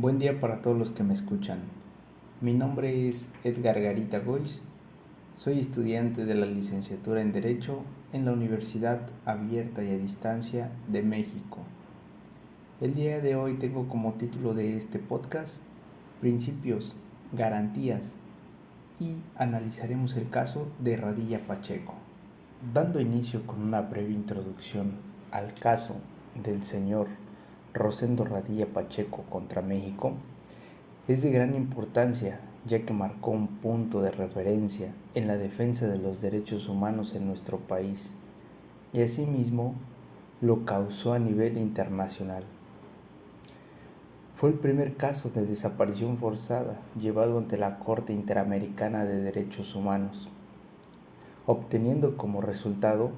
Buen día para todos los que me escuchan. Mi nombre es Edgar Garita Goiz. Soy estudiante de la licenciatura en Derecho en la Universidad Abierta y a Distancia de México. El día de hoy tengo como título de este podcast Principios, Garantías y analizaremos el caso de Radilla Pacheco. Dando inicio con una breve introducción al caso del señor Rosendo Radilla Pacheco contra México, es de gran importancia ya que marcó un punto de referencia en la defensa de los derechos humanos en nuestro país y asimismo lo causó a nivel internacional. Fue el primer caso de desaparición forzada llevado ante la Corte Interamericana de Derechos Humanos, obteniendo como resultado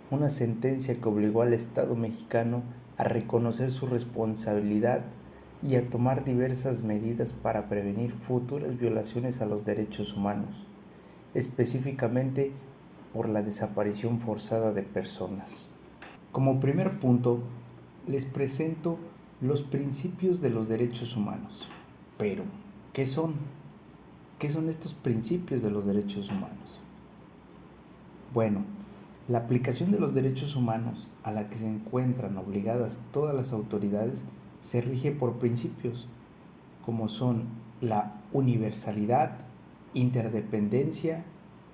una sentencia que obligó al Estado mexicano a reconocer su responsabilidad y a tomar diversas medidas para prevenir futuras violaciones a los derechos humanos, específicamente por la desaparición forzada de personas. Como primer punto, les presento los principios de los derechos humanos. Pero, ¿qué son? ¿Qué son estos principios de los derechos humanos? Bueno, la aplicación de los derechos humanos a la que se encuentran obligadas todas las autoridades se rige por principios como son la universalidad, interdependencia,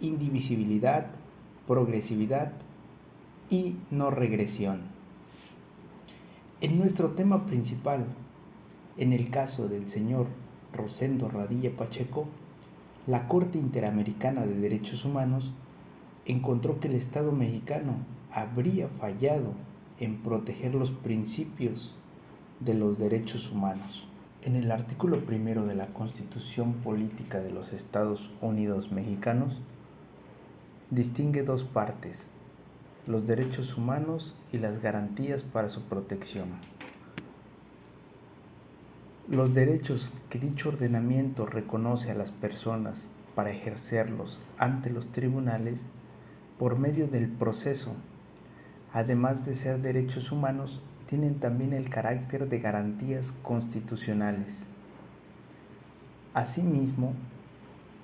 indivisibilidad, progresividad y no regresión. En nuestro tema principal, en el caso del señor Rosendo Radilla Pacheco, la Corte Interamericana de Derechos Humanos encontró que el Estado mexicano habría fallado en proteger los principios de los derechos humanos. En el artículo 1 de la Constitución Política de los Estados Unidos Mexicanos distingue dos partes: los derechos humanos y las garantías para su protección. Los derechos que dicho ordenamiento reconoce a las personas para ejercerlos ante los tribunales por medio del proceso, además de ser derechos humanos, tienen también el carácter de garantías constitucionales. Asimismo,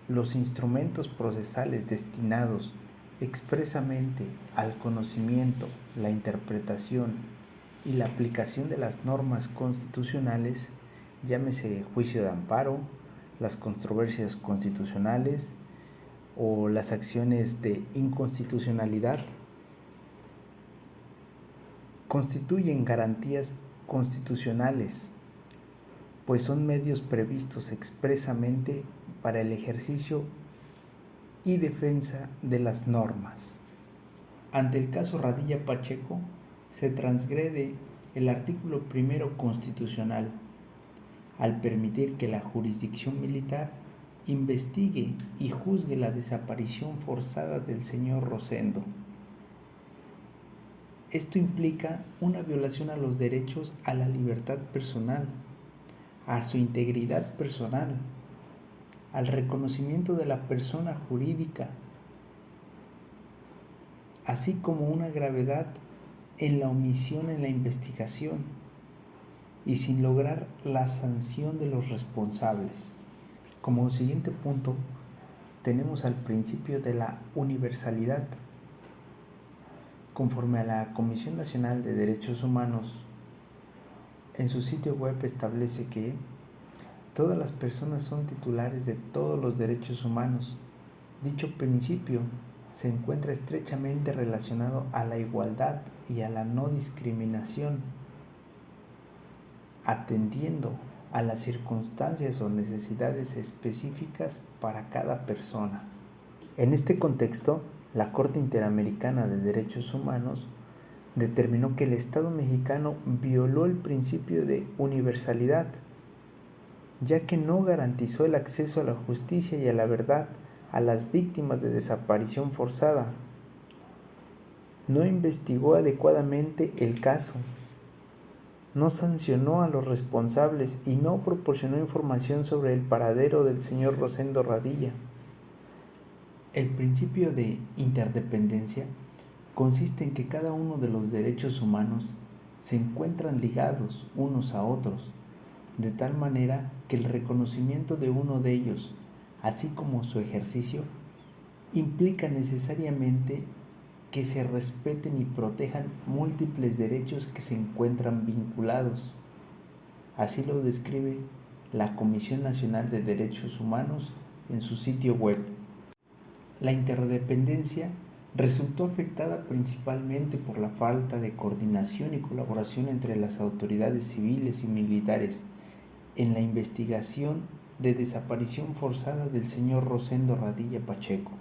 los instrumentos procesales destinados expresamente al conocimiento, la interpretación y la aplicación de las normas constitucionales, llámese juicio de amparo, las controversias constitucionales o las acciones de inconstitucionalidad, constituyen garantías constitucionales, pues son medios previstos expresamente para el ejercicio y defensa de las normas. Ante el caso Radilla Pacheco, se transgrede el artículo 1 constitucional al permitir que la jurisdicción militar investigue y juzgue la desaparición forzada del señor Rosendo. Esto implica una violación a los derechos a la libertad personal, a su integridad personal, al reconocimiento de la persona jurídica, así como una gravedad en la omisión en la investigación y sin lograr la sanción de los responsables. Como siguiente punto, tenemos al principio de la universalidad. Conforme a la Comisión Nacional de Derechos Humanos, en su sitio web establece que todas las personas son titulares de todos los derechos humanos. Dicho principio se encuentra estrechamente relacionado a la igualdad y a la no discriminación, atendiendo a las circunstancias o necesidades específicas para cada persona. En este contexto, la Corte Interamericana de Derechos Humanos determinó que el Estado mexicano violó el principio de universalidad, ya que no garantizó el acceso a la justicia y a la verdad a las víctimas de desaparición forzada, no investigó adecuadamente el caso, no sancionó a los responsables y no proporcionó información sobre el paradero del señor Rosendo Radilla. El principio de interdependencia consiste en que cada uno de los derechos humanos se encuentran ligados unos a otros, de tal manera que el reconocimiento de uno de ellos, así como su ejercicio, implica necesariamente que se respeten y protejan múltiples derechos que se encuentran vinculados. Así lo describe la Comisión Nacional de Derechos Humanos en su sitio web. La interdependencia resultó afectada principalmente por la falta de coordinación y colaboración entre las autoridades civiles y militares en la investigación de desaparición forzada del señor Rosendo Radilla Pacheco.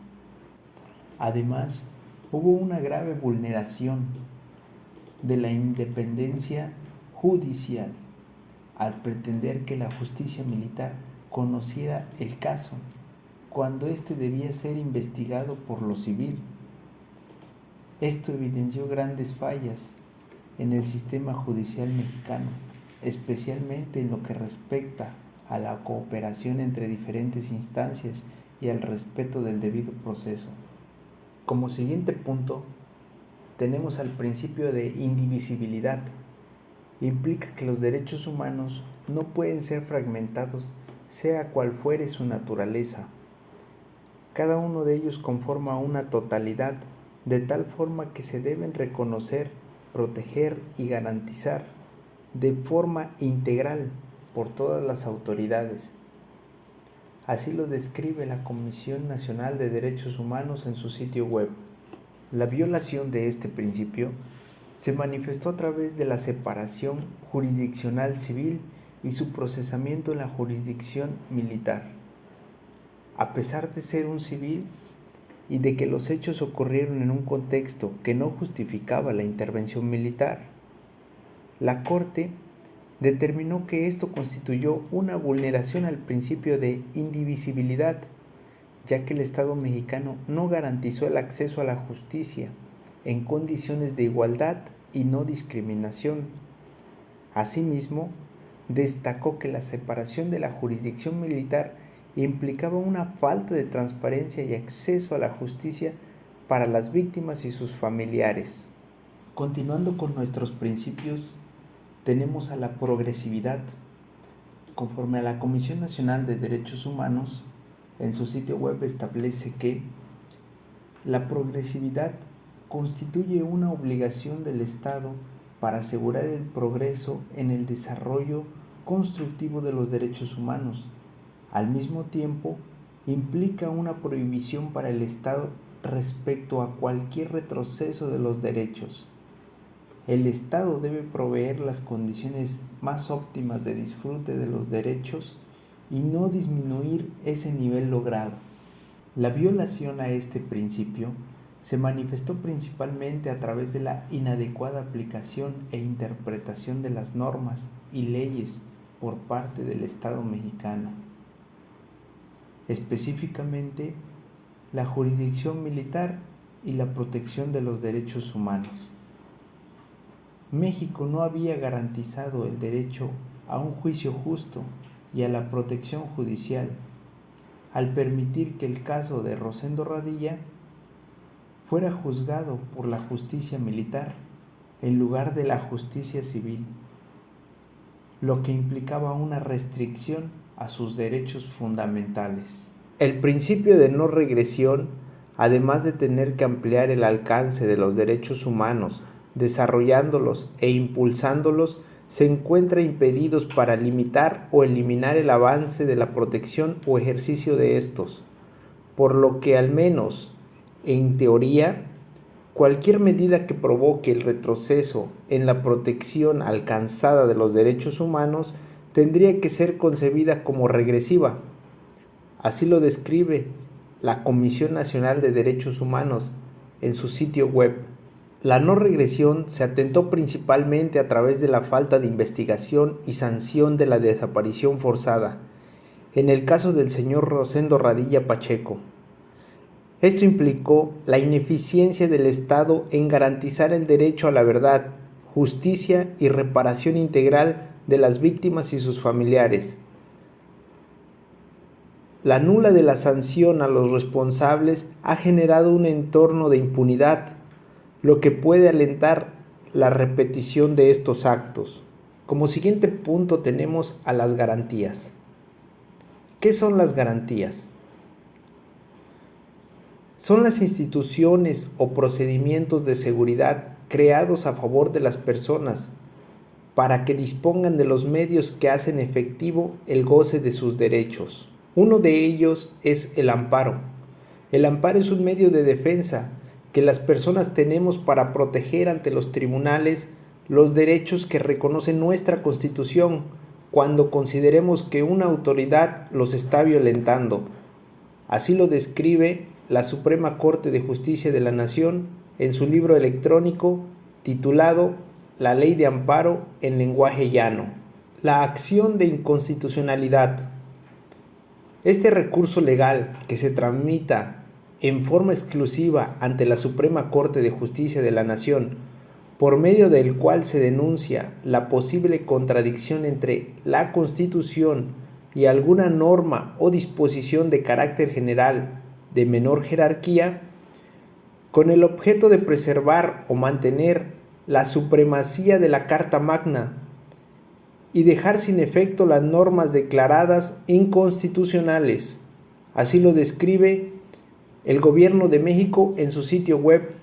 Además, hubo una grave vulneración de la independencia judicial al pretender que la justicia militar conociera el caso cuando éste debía ser investigado por lo civil. Esto evidenció grandes fallas en el sistema judicial mexicano, especialmente en lo que respecta a la cooperación entre diferentes instancias y al respeto del debido proceso. Como siguiente punto, tenemos al principio de indivisibilidad. Implica que los derechos humanos no pueden ser fragmentados, sea cual fuere su naturaleza. Cada uno de ellos conforma una totalidad, de tal forma que se deben reconocer, proteger y garantizar de forma integral por todas las autoridades. Así lo describe la Comisión Nacional de Derechos Humanos en su sitio web. La violación de este principio se manifestó a través de la separación jurisdiccional civil y su procesamiento en la jurisdicción militar. A pesar de ser un civil y de que los hechos ocurrieron en un contexto que no justificaba la intervención militar, la Corte determinó que esto constituyó una vulneración al principio de indivisibilidad, ya que el Estado mexicano no garantizó el acceso a la justicia en condiciones de igualdad y no discriminación. Asimismo, destacó que la separación de la jurisdicción militar implicaba una falta de transparencia y acceso a la justicia para las víctimas y sus familiares. Continuando con nuestros principios, tenemos a la progresividad. Conforme a la Comisión Nacional de Derechos Humanos, en su sitio web establece que la progresividad constituye una obligación del Estado para asegurar el progreso en el desarrollo constructivo de los derechos humanos. Al mismo tiempo, implica una prohibición para el Estado respecto a cualquier retroceso de los derechos. El Estado debe proveer las condiciones más óptimas de disfrute de los derechos y no disminuir ese nivel logrado. La violación a este principio se manifestó principalmente a través de la inadecuada aplicación e interpretación de las normas y leyes por parte del Estado mexicano. Específicamente, la jurisdicción militar y la protección de los derechos humanos. México no había garantizado el derecho a un juicio justo y a la protección judicial, al permitir que el caso de Rosendo Radilla fuera juzgado por la justicia militar en lugar de la justicia civil, lo que implicaba una restricción a sus derechos fundamentales. El principio de no regresión, además de tener que ampliar el alcance de los derechos humanos, desarrollándolos e impulsándolos, se encuentra impedidos para limitar o eliminar el avance de la protección o ejercicio de estos, por lo que al menos, en teoría, cualquier medida que provoque el retroceso en la protección alcanzada de los derechos humanos tendría que ser concebida como regresiva. Así lo describe la Comisión Nacional de Derechos Humanos en su sitio web. La no regresión se atentó principalmente a través de la falta de investigación y sanción de la desaparición forzada, en el caso del señor Rosendo Radilla Pacheco. Esto implicó la ineficiencia del Estado en garantizar el derecho a la verdad, justicia y reparación integral de las víctimas y sus familiares. La nula de la sanción a los responsables ha generado un entorno de impunidad, lo que puede alentar la repetición de estos actos. Como siguiente punto tenemos a las garantías. ¿Qué son las garantías? Son las instituciones o procedimientos de seguridad creados a favor de las personas para que dispongan de los medios que hacen efectivo el goce de sus derechos. Uno de ellos es el amparo. El amparo es un medio de defensa que las personas tenemos para proteger ante los tribunales los derechos que reconoce nuestra Constitución cuando consideremos que una autoridad los está violentando. Así lo describe la Suprema Corte de Justicia de la Nación en su libro electrónico titulado La Ley de Amparo en lenguaje llano. La acción de inconstitucionalidad. Este recurso legal que se tramita en forma exclusiva ante la Suprema Corte de Justicia de la Nación, por medio del cual se denuncia la posible contradicción entre la Constitución y alguna norma o disposición de carácter general de menor jerarquía, con el objeto de preservar o mantener la supremacía de la Carta Magna y dejar sin efecto las normas declaradas inconstitucionales. Así lo describe el Gobierno de México en su sitio web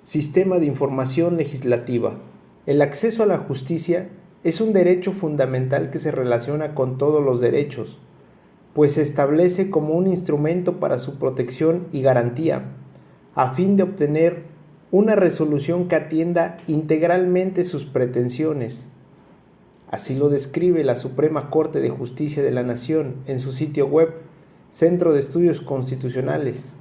Sistema de Información Legislativa. El acceso a la justicia es un derecho fundamental que se relaciona con todos los derechos, pues se establece como un instrumento para su protección y garantía, a fin de obtener una resolución que atienda integralmente sus pretensiones. Así lo describe la Suprema Corte de Justicia de la Nación en su sitio web, Centro de Estudios Constitucionales.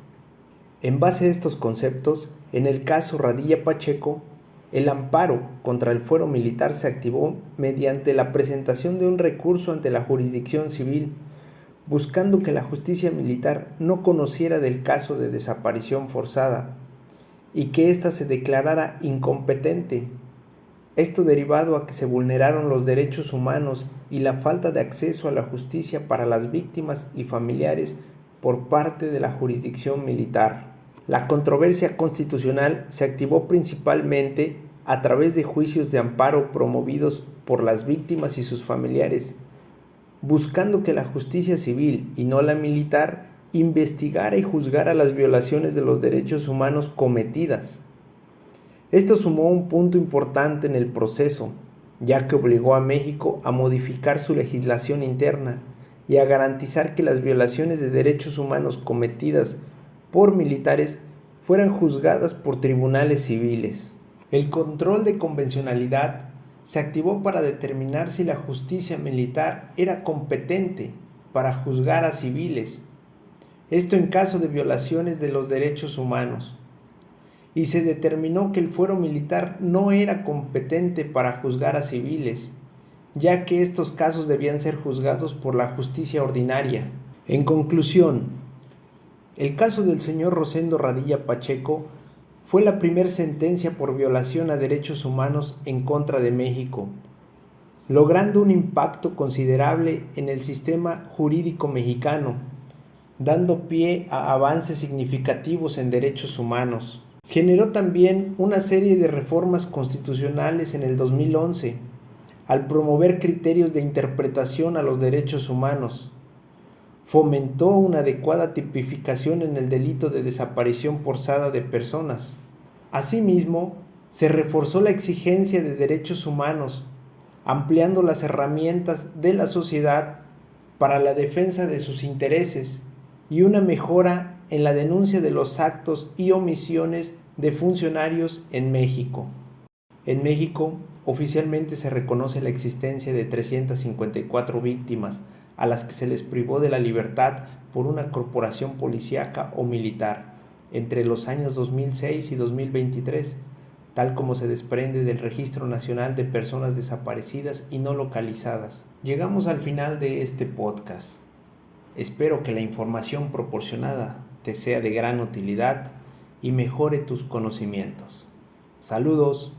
En base a estos conceptos, en el caso Radilla Pacheco, el amparo contra el fuero militar se activó mediante la presentación de un recurso ante la jurisdicción civil, buscando que la justicia militar no conociera del caso de desaparición forzada y que ésta se declarara incompetente. Esto derivado a que se vulneraron los derechos humanos y la falta de acceso a la justicia para las víctimas y familiares por parte de la jurisdicción militar. La controversia constitucional se activó principalmente a través de juicios de amparo promovidos por las víctimas y sus familiares, buscando que la justicia civil y no la militar investigara y juzgara las violaciones de los derechos humanos cometidas. Esto sumó un punto importante en el proceso, ya que obligó a México a modificar su legislación interna y a garantizar que las violaciones de derechos humanos cometidas por militares fueran juzgadas por tribunales civiles. El control de convencionalidad se activó para determinar si la justicia militar era competente para juzgar a civiles, esto en caso de violaciones de los derechos humanos, y se determinó que el fuero militar no era competente para juzgar a civiles, ya que estos casos debían ser juzgados por la justicia ordinaria. En conclusión, el caso del señor Rosendo Radilla Pacheco fue la primera sentencia por violación a derechos humanos en contra de México, logrando un impacto considerable en el sistema jurídico mexicano, dando pie a avances significativos en derechos humanos. Generó también una serie de reformas constitucionales en el 2011, al promover criterios de interpretación a los derechos humanos. Fomentó una adecuada tipificación en el delito de desaparición forzada de personas. Asimismo, se reforzó la exigencia de derechos humanos, ampliando las herramientas de la sociedad para la defensa de sus intereses y una mejora en la denuncia de los actos y omisiones de funcionarios en México. En México, oficialmente se reconoce la existencia de 354 víctimas a las que se les privó de la libertad por una corporación policíaca o militar entre los años 2006 y 2023, tal como se desprende del Registro Nacional de Personas Desaparecidas y No Localizadas. Llegamos al final de este podcast. Espero que la información proporcionada te sea de gran utilidad y mejore tus conocimientos. Saludos.